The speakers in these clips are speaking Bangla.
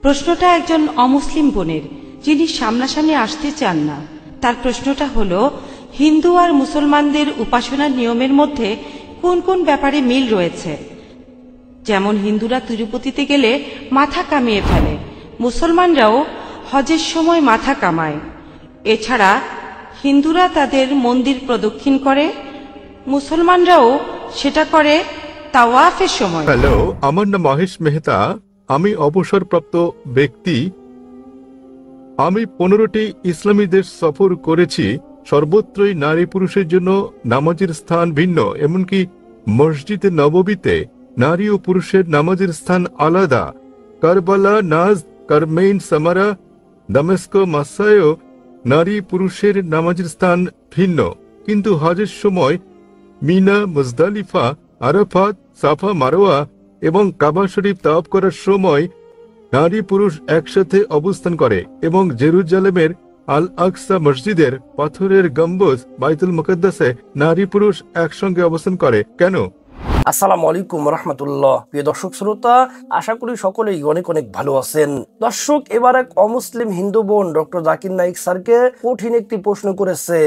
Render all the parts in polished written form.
প্রশ্নটা একজন অমুসলিম বোনের, যিনি সামনাসামনি আসতে চান না। তার প্রশ্নটা হলো, হিন্দু আর মুসলমানদের উপাসনার নিয়মের মধ্যে কোন কোন ব্যাপারে মিল রয়েছে। যেমন হিন্দুরা তিরুপতিতে গেলে মাথা কামিয়ে ফেলে, মুসলমানরাও হজের সময় মাথা কামায়। এছাড়া হিন্দুরা তাদের মন্দির প্রদক্ষিণ করে, মুসলমানরাও সেটা করে তাওয়াফের সময়। হ্যালো, আমার নাম মহেশ মেহতা। আমি অবসরপ্রাপ্ত ব্যক্তি। আমি 15টি ইসলামী দেশ সফর করেছি। সর্বত্রই নারী পুরুষের জন্য নামাজের স্থান ভিন্ন, এমনকি মসজিদে নববীতে নারী ও পুরুষের নামাজের স্থান আলাদা। কারবালা, নাজ, কারমেইন, সামারা, দামেস্ক, মাসায়ও নারী পুরুষের নামাজের স্থান ভিন্ন। কিন্তু হজের সময় মিনা, মুজদালিফা, আরাফাত, সাফা, মারোয়া এবং কাবা শরীফ তাওয়াফ করার সময় নারী পুরুষ একসাথে অবস্থান করে এবং জেরুজালেমের আল আকসা মসজিদের পাথরের গম্বুজ বাইতুল মুকদ্দাসে নারী পুরুষ একসঙ্গে অবস্থান করে। কেন? আসসালামু আলাইকুম রহমতুল্লাহ। প্রিয় দর্শক শ্রোতা, আশা করি সকলেই অনেক অনেক ভালো আছেন। দর্শক, এবার এক অমুসলিম হিন্দু বোন ডক্টর জাকির নাইক স্যারকে কঠিন একটি প্রশ্ন করেছে।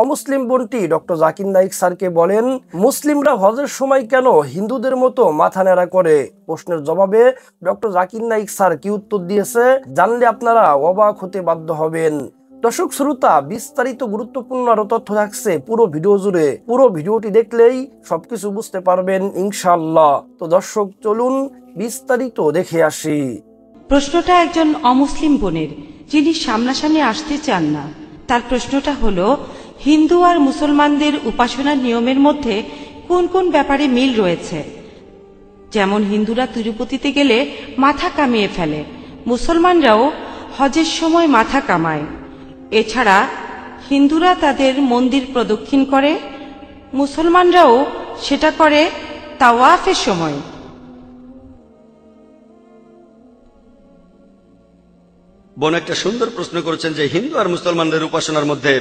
অমুসলিম বোনটি ডক্টর জাকির নাইক স্যারকে বলেন, মুসলিমরা হজের সময় কেন হিন্দুদের মতো মাথা ন্যাড়া করে? প্রশ্নের জবাবে ডক্টর জাকির নাইক স্যার কি উত্তর দিয়েছে জানলে আপনারা অবাক হতে বাধ্য হবেন। দর্শক শ্রোতা, বিস্তারিত গুরুত্বপূর্ণ আরো তথ্য থাকছে পুরো ভিডিও জুড়ে। পুরো ভিডিওটি দেখলেই সবকিছু বুঝতে পারবেন ইনশাআল্লাহ। তো দর্শক, চলুন বিস্তারিত দেখে আসি। প্রশ্নটা একজন অমুসলিম বোনের, যিনি সামনাসামনি আসতে চান না। তার প্রশ্নটা হলো, হিন্দু আর মুসলমানদের উপাসনার নিয়মের মধ্যে কোন কোন ব্যাপারে মিল রয়েছে। যেমন হিন্দুরা তিরুপতিতে গেলে মাথা কামিয়ে ফেলে, মুসলমানরাও হজের সময় মাথা কামায়। এছাড়া হিন্দুরা তাদের মন্দির প্রদক্ষিণ করে, মুসলমানরাও সেটা করে তাওয়াফের সময়। বোন একটা সুন্দর প্রশ্ন করেছেন যে হিন্দু আর মুসলমানদের উপাসনার মধ্যে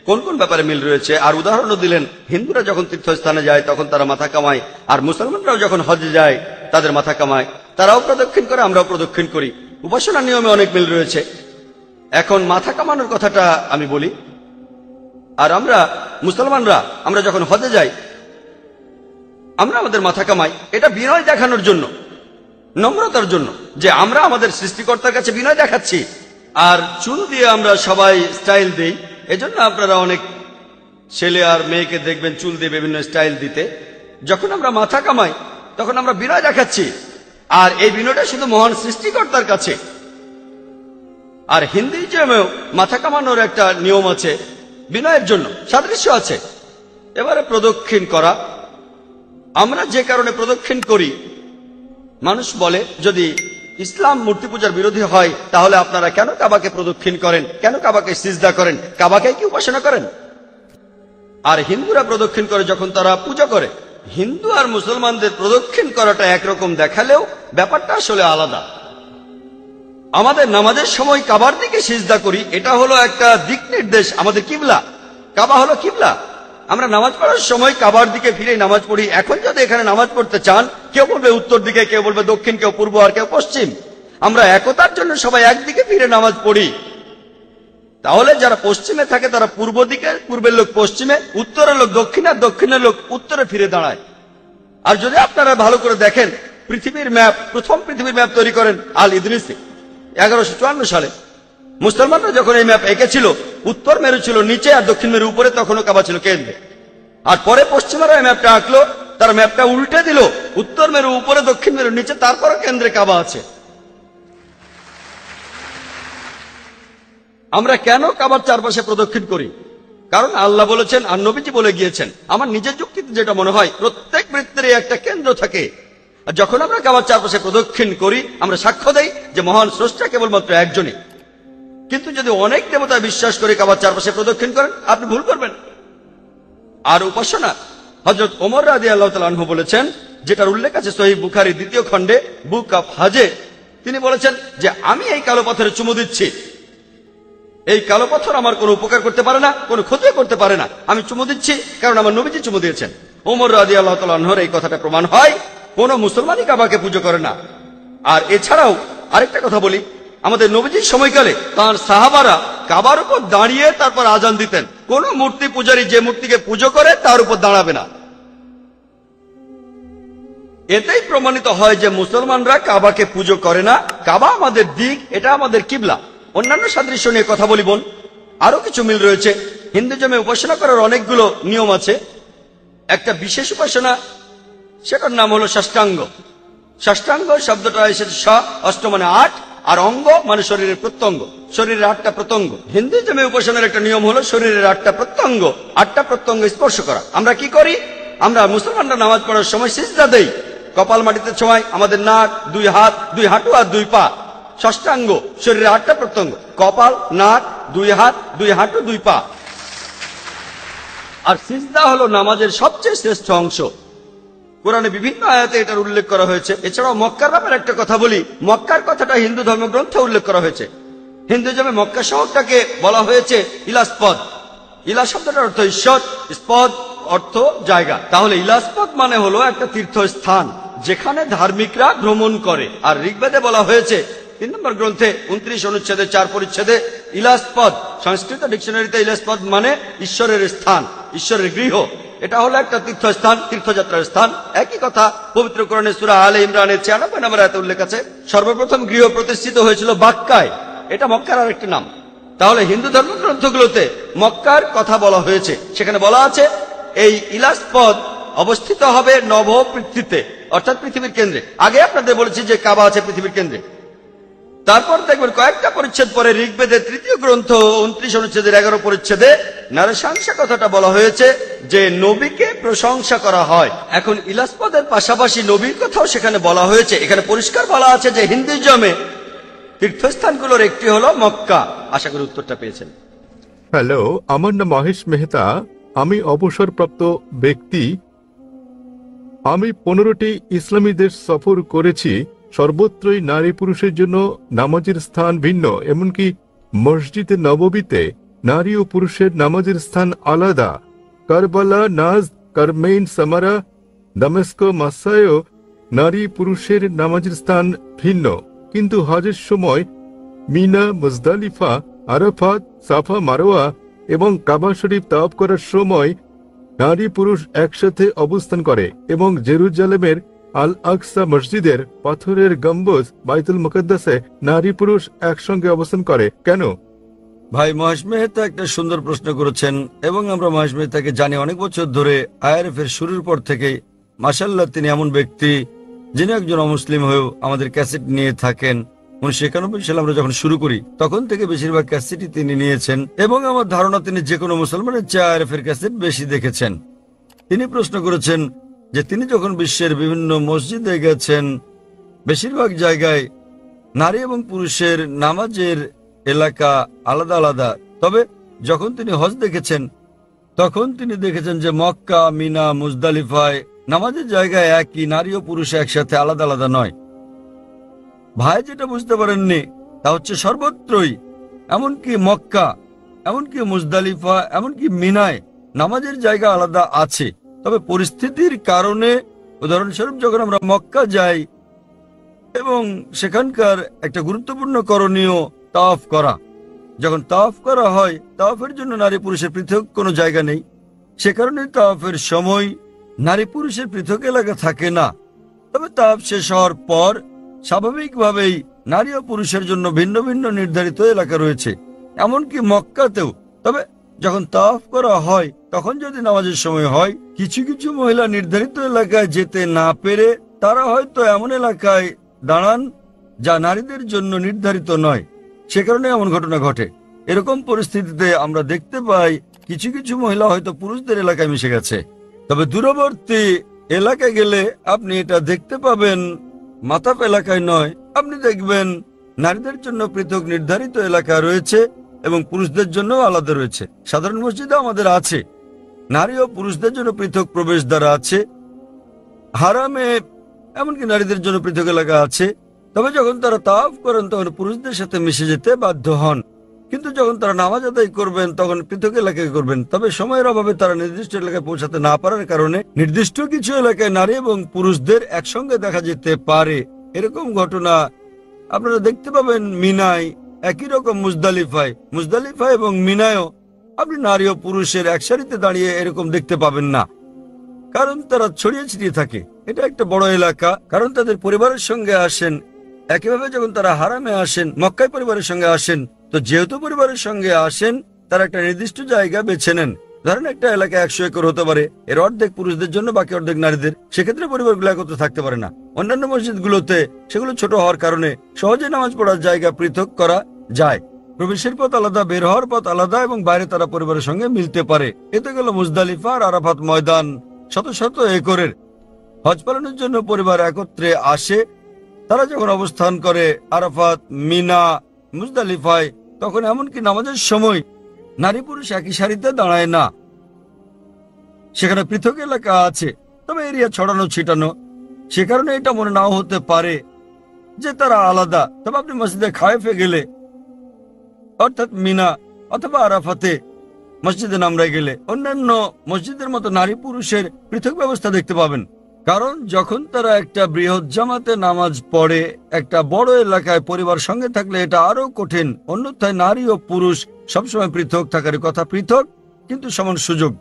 কোন কোন ব্যাপারে মিল রয়েছে, আর উদাহরণও দিলেন হিন্দুরা যখন তীর্থস্থানে যায় তখন তারা মাথা কামায়, আর মুসলমানরাও যখন হজে যায় তাদের মাথা কামায়। তারাও প্রদক্ষিণ করে, আমরাও প্রদক্ষিণ করি। উপাসনার নিয়মে অনেক মিল রয়েছে। এখন মাথা কামানোর কথাটা আমি বলি। আর আমরা মুসলমানরা আমরা যখন হজে যাই আমরা আমাদের মাথা কামাই, এটা বিনয় দেখানোর জন্য, নম্রতার জন্য, যে আমরা আমাদের সৃষ্টিকর্তার কাছে বিনয় দেখাচ্ছি। আর চুল দিয়ে আমরা সবাই স্টাইল দিই, এজন্য আপনারা অনেক ছেলে আর মেয়েকে দেখবেন চুল দিয়ে বিভিন্ন স্টাইল দিতে। যখন আমরা মাথা কামাই তখন আমরা বিনয় দেখাচ্ছি, আর এই বিনয়টা শুধু মহান সৃষ্টিকর্তার কাছে। আর হিন্দুইজমেও মাথা কামানোর একটা নিয়ম আছে, বিনয়ের জন্য সাদৃশ্য আছে। এবারে প্রদক্ষিণ করা, আমরা যে কারণে প্রদক্ষিণ করি, মানুষ বলে যদি ইসলাম মূর্তি পূজার বিরোধী হয় তাহলে আপনারা কেন কাবাকে প্রদক্ষিণ করেন, কেন কাবাকে সিজদা করেন, কাবাকে কি উপাসনা করেন? আর হিন্দুরা প্রদক্ষিণ করে যখন তারা পূজা করে। হিন্দু আর মুসলমানদের প্রদক্ষিণ করাটা একরকম দেখালেও ব্যাপারটা আসলে আলাদা। আমাদের নামাজের সময় কাবার দিকে সিজদা করি, এটা হলো একটা দিক নির্দেশ, আমাদের কিবলা। কাবা হলো কিবলা। আমরা নামাজ পড়ার সময় কাবার দিকে ফিরে নামাজ পড়ি। এখন যদি এখানে নামাজ পড়তে চান, কেউ বলবে উত্তর দিকে, কেউ বলবে দক্ষিণ, কেউ পূর্ব, আর কেউ পশ্চিম। আমরা একতার জন্য সবাই একদিকে ফিরে নামাজ পড়ি। তাহলে যারা পশ্চিমে থাকে তারা পূর্ব দিকে, পূর্বের লোক পশ্চিমে, উত্তরের লোক দক্ষিণে, আর দক্ষিণের লোক উত্তরে ফিরে দাঁড়ায়। আর যদি আপনারা ভালো করে দেখেন, পৃথিবীর ম্যাপ, প্রথম পৃথিবীর ম্যাপ তৈরি করেন আল ইদরিসি 1154 সালে। মুসলমানরা যখন এই ম্যাপ এঁকেছিল, উত্তর মেরু ছিল নিচে আর দক্ষিণ মেরু উপরে, তখনও কাবা ছিল কেন্দ্রে। আর পরে পশ্চিমারা এই ম্যাপটা আঁকলো, তার ম্যাপটা উল্টে দিল, উত্তর মেরু উপরে, দক্ষিণ মেরু নিচে, তারপরে কেন্দ্রে কাবা আছে। আমরা কেন কাবার চারপাশে প্রদক্ষিণ করি? কারণ আল্লাহ বলেছেন আর নবীজি বলে গিয়েছেন। আমার নিজের যুক্তিতে যেটা মনে হয়, প্রত্যেক বৃত্তেরই একটা কেন্দ্র থাকে। আর যখন আমরা কাবার চারপাশে প্রদক্ষিণ করি, আমরা সাক্ষ্য দেই যে মহান স্রষ্টা কেবলমাত্র একজনই। কিন্তু যদি অনেক দেবতা বিশ্বাস করে কাবার চারপাশে প্রদক্ষিণ করেন, আপনি ভুল করবেন। আর উপাসনা, হযরত ওমর রাদিয়াল্লাহু তাআলা আনহু বলেছেন, যেটার উল্লেখ আছে সহিহ বুখারী 2য় খণ্ডে বুক অফ হাজে। তিনি বলেছেন যে আমি এই কালো পাথরে চুমু দিচ্ছি, এই কালো পাথর আমার কোনো উপকার করতে পারে না, কোনো ক্ষতি করতে পারে না। আমি চুমু দিচ্ছি কারণ আমার নবীজি চুমু দিয়েছেন। ওমর রাদিয়াল্লাহু তাআলা আনহুর এই কথাটা প্রমাণ হয় কোন মুসলমানই কাবাকে পুজো করে না। আর এছাড়াও আরেকটা কথা বলি, আমাদের নবীজির সময়কালে তার সাহাবারা কাবার উপর দাঁড়িয়ে তারপর আজান দিতেন। কোন মূর্তি পূজারী যে মূর্তিকে পুজো করে তার উপর দাঁড়াবে না। এতেই প্রমাণিত হয় যে মুসলমানরা কাবাকে পুজো করে না। কাবা আমাদের দিক, এটা আমাদের কিবলা। অন্যান্য সাদৃশ্য নিয়ে কথা বলি বোন, আরো কিছু মিল রয়েছে। হিন্দুজমে উপাসনা করার অনেকগুলো নিয়ম আছে। একটা বিশেষ উপাসনা, সেটার নাম হলো ষষ্ঠাঙ্গ। ষষ্ঠাঙ্গ শব্দটা এসেছে অষ্ট মানে 8, আর অঙ্গ মানে শরীরের প্রত্যঙ্গ। শরীরের 8টা প্রত্যঙ্গ। হিন্দুজমে উপাসনার একটা নিয়ম হলো শরীরের 8টা প্রত্যঙ্গ, 8টা প্রত্যঙ্গ স্পর্শ করা। আমরা কি করি? আমরা মুসলমানরা নামাজ পড়ার সময় সিজদা দেই, কপাল মাটিতে ছোঁয়াই, আমাদের নাক, 2 হাত, 2 হাঁটু আর 2 পা। ষষ্ঠাঙ্গ, শরীরের 8টা প্রত্যঙ্গ, কপাল, নাক, 2 হাত, 2 হাঁটু, 2 পা। আর সিজদা হলো নামাজের সবচেয়ে শ্রেষ্ঠ অংশ। কোরআনে বিভিন্ন আয়াতে এটার উল্লেখ করা হয়েছে। এছাড়াও মক্কার ব্যাপারে একটা কথা বলি। মক্কার কথাটা হিন্দু ধর্মগ্রন্থে উল্লেখ করা হয়েছে। হিন্দুজমে মক্কা শহরটাকে বলা হয়েছে ইলাস্পদ। ইলা শব্দটার অর্থ ঈশ্বর, স্পদ অর্থ জায়গা। তাহলে ইলাস্পদ মানে হলো একটা তীর্থস্থান যেখানে ধার্মিকরা ভ্রমণ করে। আর ঋগ্বেদে বলা হয়েছে 3 নম্বর গ্রন্থে 29 অনুচ্ছেদে 4 পরিচ্ছেদে ইলাস্পদ। সংস্কৃত ডিকশনারিতে ইলাস্পদ মানে ঈশ্বরের স্থান, ঈশ্বরের গৃহ। এটা হলো একটা তীর্থস্থান, তীর্থযাত্রার স্থান। একই কথা পবিত্র কোরআনে সূরা আলে ইমরানের 96 নম্বর আয়াতে উল্লেখ আছে। সর্বপ্রথম গৃহ প্রতিষ্ঠিত হয়েছিল বাক্কায়, এটা মক্কার আরেকটি নাম। তাহলে হিন্দু ধর্মগ্রন্থগুলোতে মক্কার কথা বলা হয়েছে। সেখানে বলা আছে এই ইলাস্পদ অবস্থিত হবে নবপৃথিবীতে, অর্থাৎ পৃথিবীর কেন্দ্রে। আগে আপনাদের বলেছি যে কাবা আছে পৃথিবীর কেন্দ্রে। তারপর দেখবেন কয়েকটা পরিচ্ছেদ পরে ঋগ্বেদের 3য় গ্রন্থ 29 অনুচ্ছেদের 11 পরিচ্ছেদে নরশংসা কথাটা বলা হয়েছে যে নবীকে প্রশংসা করা হয়। এখন ইলাস্পদের পাশাপাশি নবীর কথাও সেখানে বলা হয়েছে। এখানে পরিষ্কার বলা আছে যে হিন্দুজমে তীর্থস্থানগুলোর একটি হলো মক্কা। আশা করি উত্তরটা পেয়েছেন। হ্যালো, আমার নাম মহেশ মেহতা। আমি অবসরপ্রাপ্ত ব্যক্তি। আমি 15টি ইসলামী দেশ সফর করেছি। সর্বত্রই নারী পুরুষের জন্য নামাজের স্থান ভিন্ন। এমনকি মসজিদে নববীতে নারী ও পুরুষের নামাজের স্থান আলাদা। কারবালা, নাজ, কারমেইন, সামারা, দামেস্ক, মাসায়ও নারী পুরুষের নামাজের স্থান ভিন্ন। কিন্তু হজের সময় মিনা, মুজদালিফা, আরাফাত, সাফা, মারোয়া এবং কাবা শরীফ তাওয়াফ করার সময় নারী পুরুষ একসাথে অবস্থান করে এবং জেরুজালেমের আল আকসা মসজিদের পাথরের গম্বুজ বাইতুল মুকদ্দাসে নারী পুরুষ একসঙ্গে অবস্থান করে কেন? ভাই মহেশ মেহতা একটা সুন্দর প্রশ্ন করেছেন এবং আমরা মহেশ মেহতাকে জানি অনেক বছর ধরে। আইআরএফ এর শুরুর পর থেকেই মাশাআল্লাহ তিনি এমন ব্যক্তি যিনি একজন অমুসলিম হয়েও আমাদের ক্যাসেট নিয়ে থাকেন। 1991 সালে আমরা যখন শুরু করি তখন থেকে বেশিরভাগ ক্যাসেটই তিনি নিয়েছেন এবং আমার ধারণা তিনি যে কোনো মুসলমানের চেয়ে আইআরএফ এর ক্যাসেট বেশি দেখেছেন। তিনি প্রশ্ন করেছেন যে তিনি যখন বিশ্বের বিভিন্ন মসজিদে গেছেন বেশিরভাগ জায়গায় নারী এবং পুরুষের নামাজের এলাকা আলাদা আলাদা। তবে যখন তিনি হজ দেখেছেন তখন তিনি দেখেছেন যে মক্কা, মিনা, মুজদালিফায় নামাজের জায়গায় একই, নারী ও পুরুষ একসাথে আলাদা আলাদা নয়। ভাই যেটা বুঝতে পারেননি তা হচ্ছে সর্বত্রই, এমনকি মক্কা, এমনকি মুজদালিফা, এমনকি মিনায় নামাজের জায়গা আলাদা আছে। তবে পরিস্থিতির কারণে, উদাহরণস্বরূপ যখন আমরা মক্কা যাই এবং সেখানকার একটা গুরুত্বপূর্ণ করণীয় তাওয়াফ করা, যখন তাওয়াফ করা হয় তাওয়াফের জন্য নারী পুরুষের পৃথক কোনো জায়গা নেই। সে কারণে তাওয়াফের সময় নারী পুরুষের পৃথক এলাকা থাকে না। তবে তাওয়াফ শেষ হওয়ার পর স্বাভাবিকভাবেই নারী ও পুরুষের জন্য ভিন্ন ভিন্ন নির্ধারিত এলাকা রয়েছে, এমনকি মক্কাতেও। তবে যখন তাওয়াফ করা হয় তখন যদি নামাজের সময় হয় কিছু কিছু মহিলা নির্ধারিত এলাকায় যেতে না পেরে তারা হয়তো এমন এলাকায় দাঁড়ান যা নারীদের জন্য নির্ধারিত নয়। সে কারণে এমন ঘটনা ঘটে। এরকম পরিস্থিতিতে আমরা দেখতে পাই কিছু কিছু মহিলা হয়তো পুরুষদের এলাকায় মিশে গেছে। তবে দূরবর্তী এলাকায় গেলে আপনি এটা দেখতে পাবেন, মাতাপ এলাকায় নয়। আপনি দেখবেন নারীদের জন্য পৃথক নির্ধারিত এলাকা রয়েছে এবং পুরুষদের জন্য আলাদা রয়েছে। সাধারণ মসজিদে আমাদের আছে, নারী ও পুরুষদের জন্য পৃথক প্রবেশদ্বার আছে। হারামে এমনকি নারীদের জন্য পৃথক এলাকা আছে। তবে যখন তারা তাওয়াফ করেন তখন পুরুষদের সাথে মিশে যেতে বাধ্য হন, কিন্তু যখন তারা নামাজ আদায় করবেন তখন পৃথক এলাকায় করবেন। তবে সময়ের অভাবে তারা নির্দিষ্ট এলাকায় পৌঁছাতে না পারার কারণে নির্দিষ্ট কিছু এলাকায় নারী এবং পুরুষদের একসঙ্গে দেখা যেতে পারে। এরকম ঘটনা আপনারা দেখতে পাবেন মিনায় একই রকম মুজদালিফায় এবং মিনায়ও আপনি নারী ও পুরুষের এক সারিতে দাঁড়িয়ে এরকম দেখতে পাবেন না, কারণ তারা ছড়িয়ে ছিটিয়ে থাকে। এটা একটা বড় এলাকা, কারণ তাদের পরিবারের সঙ্গে আসেন। একইভাবে যখন তারা হারামে আসেন, মক্কায় পরিবারের সঙ্গে আসেন, তো যেহেতু পরিবারের সঙ্গে আসেন তারা একটা নির্দিষ্ট জায়গা বেছে নেন। ধরেন একটা এলাকা 100 একর হতে পারে, এর অর্ধেক পুরুষদের জন্য, বাকি অর্ধেক নারীদের। সেক্ষেত্রে পরিবারগুলো একত্র থাকতে পারে না। অন্যান্য মসজিদগুলোতে সেগুলো ছোট হওয়ার কারণে সহজে নামাজ পড়ার জায়গা পৃথক করা যায়। প্রবেশের পথ আলাদা, বের হওয়ার পথ আলাদা, এবং বাইরে তারা পরিবারের সঙ্গে মিলতে পারে। এতে গেল মুজদালিফা আর আরাফাত ময়দান শত শত একরের। হজ পালনের জন্য পরিবার একত্রে আসে। তারা যখন অবস্থান করে আরাফাত, মিনা, মুজদালিফায়, তখন এমনকি নামাজের সময় নারী পুরুষ একই সারিতে দাঁড়ায় না। সেখানে পৃথক এলাকা আছে, তবে এরিয়া ছড়ানো ছিটানো, সে কারণে এটা মনে নাও হতে পারে যে তারা আলাদা। তবে আপনি মসজিদে খায়েফে গেলে, অর্থাৎ মিনা অথবা আরাফাতে মসজিদে নামরায় গেলে, অন্যান্য মসজিদের মতো নারী পুরুষের পৃথক ব্যবস্থা দেখতে পাবেন। কারণ যখন তারা একটা বৃহৎ জামাতে নামাজ পড়ে, একটা বড় এলাকায় পরিবার সঙ্গে থাকলে এটা আরো কঠিন। অন্যথায় নারী ও পুরুষ সবসময় পৃথক থাকার কথা, পৃথক কিন্তু সমান সুযোগ।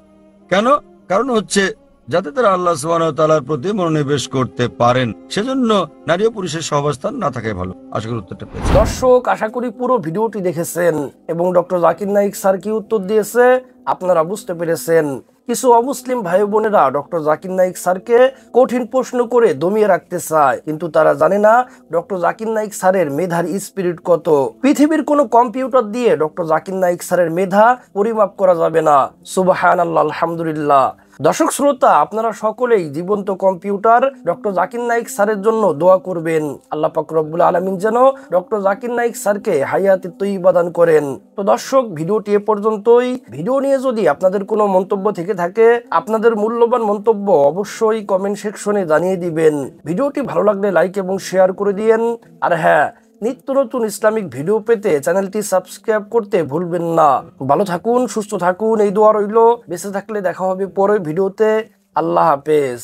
কেন? কারণ হচ্ছে যাতে তারা আল্লাহ সুবহানাহু ওয়া তাআলার প্রতি মনোনিবেশ করতে পারেন। সেজন্য নারী ও পুরুষের সহাবস্থান না থাকাই ভালো। আশা করি উত্তরটা পেয়েছেন। দর্শক, আশা করি পুরো ভিডিওটি দেখেছেন এবং ডক্টর জাকির নাইক স্যার কি উত্তর দিয়েছে আপনারা বুঝতে পেরেছেন। কিছু অমুসলিম ভাই বোনেরা ডক্টর জাকির নাইক স্যারকে কঠিন প্রশ্ন করে দমিয়ে রাখতে চায়, কিন্তু তারা জানে না ডক্টর জাকির নাইক স্যারের মেধার স্পিরিট কত। পৃথিবীর কোনো কম্পিউটার দিয়ে ডক্টর জাকির নাইক স্যারের মেধা পরিমাপ করা যাবে না। সুবহানাল্লাহ, আলহামদুলিল্লাহ। দর্শক শ্রোতা, আপনারা সকলেই জীবন্ত কম্পিউটার ডক্টর জাকির নাইক স্যারের জন্য দোয়া করবেন। আল্লাহ পাক রব্বুল আলামিন যেন ডক্টর জাকির নাইক স্যারকে হায়াতে তৈয়্যিবা দান করেন। তো দর্শক, ভিডিওটি এ পর্যন্তই। ভিডিও নিয়ে যদি আপনাদের কোনো মন্তব্য থেকে থাকে, আপনাদের মূল্যবান মন্তব্য অবশ্যই কমেন্ট সেকশনে জানিয়ে দিবেন। ভিডিওটি ভালো লাগলে লাইক এবং শেয়ার করে দিয়েন। আর হ্যাঁ, নিত্য নতুন ইসলামিক ভিডিও পেতে চ্যানেলটি সাবস্ক্রাইব করতে ভুলবেন না। ভালো থাকুন, সুস্থ থাকুন, এই দোয়া রইল। বেঁচে থাকলে দেখা হবে পরের ভিডিওতে। আল্লাহ হাফেজ।